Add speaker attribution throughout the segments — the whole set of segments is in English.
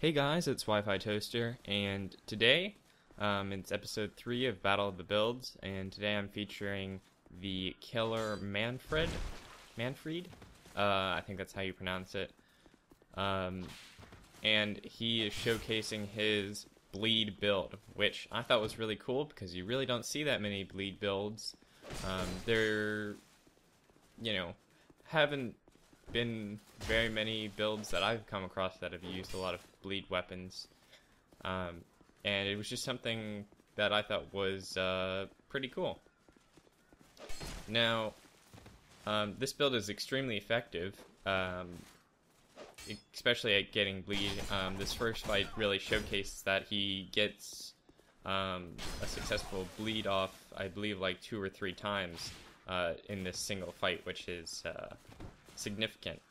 Speaker 1: Hey guys, it's Wi-Fi Toaster, and today it's episode 3 of Battle of the Builds, and today I'm featuring the killer Manfred. I think that's how you pronounce it. And he is showcasing his bleed build, which I thought was really cool because you really don't see that many bleed builds. There, haven't been very many builds that I've come across that have used a lot of bleed weapons, and it was just something that I thought was pretty cool. Now, this build is extremely effective, especially at getting bleed. This first fight really showcases that he gets a successful bleed off, I believe, like 2 or 3 times in this single fight, which is significant.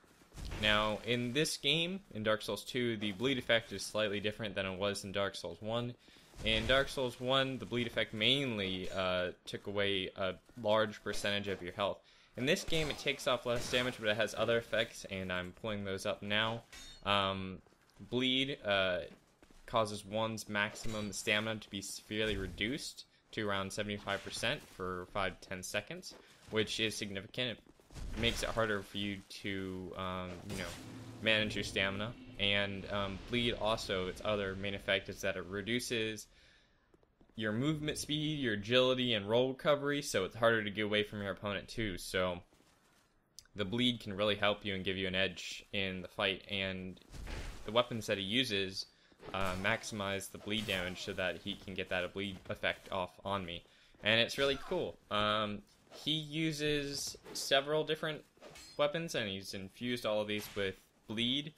Speaker 1: Now, in this game, in Dark Souls 2, the bleed effect is slightly different than it was in Dark Souls 1. In Dark Souls 1, the bleed effect mainly took away a large percentage of your health. In this game, it takes off less damage, but it has other effects, and I'm pulling those up now. Bleed causes one's maximum stamina to be severely reduced to around 75% for 5 to 10 seconds, which is significant. It makes it harder for you to, manage your stamina. And bleed also, its other main effect is that it reduces your movement speed, your agility, and roll recovery, so it's harder to get away from your opponent too. So the bleed can really help you and give you an edge in the fight, and the weapons that he uses maximize the bleed damage so that he can get that bleed effect off on me. And it's really cool. He uses several different weapons, and he's infused all of these with bleed.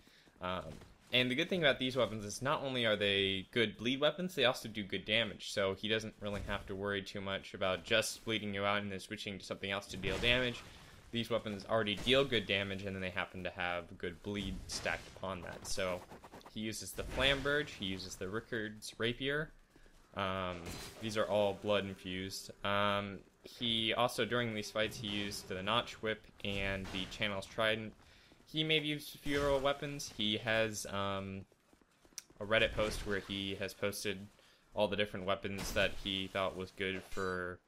Speaker 1: And the good thing about these weapons is not only are they good bleed weapons, they also do good damage. So he doesn't really have to worry too much about just bleeding you out and then switching to something else to deal damage. These weapons already deal good damage, and then they happen to have good bleed stacked upon that. So he uses the Flamberge, he uses the Rickard's Rapier. These are all blood infused. He also, during these fights, he used the Notch Whip and the Channel's Trident. He may have used fewer weapons. He has a Reddit post where he has posted all the different weapons that he thought was good for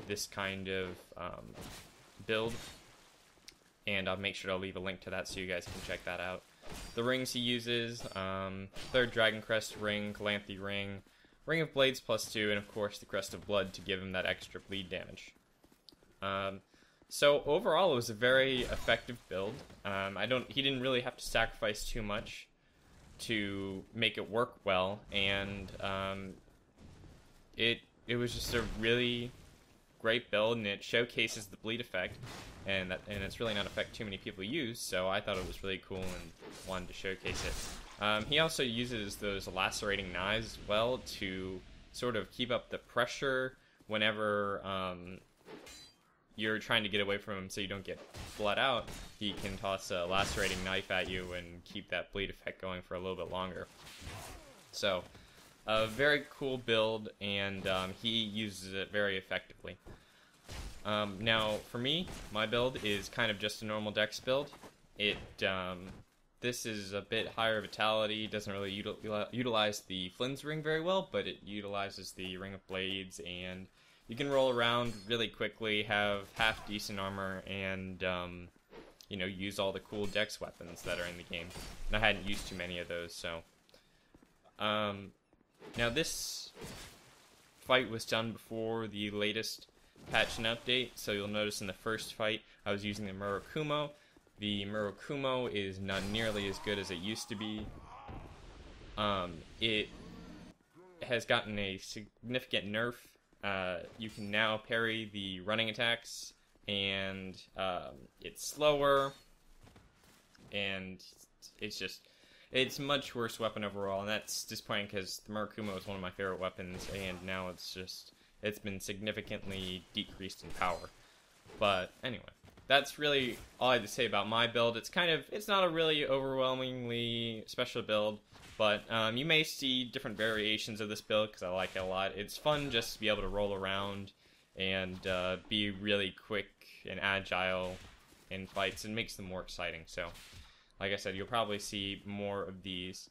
Speaker 1: this kind of build. And I'll make sure to leave a link to that so you guys can check that out. The rings he uses, 3rd Dragon Crest ring, Calanthe ring, Ring of Blades +2, and of course the Crest of Blood to give him that extra bleed damage. So overall, it was a very effective build. He didn't really have to sacrifice too much to make it work well, and it was just a really great build, and it showcases the bleed effect, and it's really not an effect too many people use. So I thought it was really cool and wanted to showcase it. He also uses those lacerating knives as well to sort of keep up the pressure whenever you're trying to get away from him so you don't get bled out. He can toss a lacerating knife at you and keep that bleed effect going for a little bit longer. So, a very cool build, and he uses it very effectively. Now, for me, my build is kind of just a normal dex build. This is a bit higher vitality, doesn't really utilize the Flynn's ring very well, but it utilizes the Ring of Blades, and you can roll around really quickly, have half-decent armor, and, use all the cool dex weapons that are in the game. And I hadn't used too many of those, so. Now, this fight was done before the latest patch and update, so you'll notice in the first fight, I was using the Murakumo. The Murakumo is not nearly as good as it used to be. It has gotten a significant nerf. You can now parry the running attacks, and it's slower, and it's much worse weapon overall, and that's disappointing because the Murakumo is one of my favorite weapons, and now it's been significantly decreased in power. But anyway, that's really all I had to say about my build. It's not a really overwhelmingly special build, but you may see different variations of this build because I like it a lot. It's fun just to be able to roll around and be really quick and agile in fights, and makes them more exciting. So, like I said, you'll probably see more of these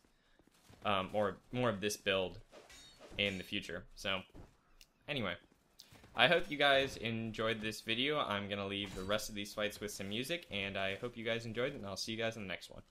Speaker 1: or more of this build in the future. So anyway, I hope you guys enjoyed this video. I'm gonna leave the rest of these fights with some music, and I hope you guys enjoyed it, and I'll see you guys in the next one.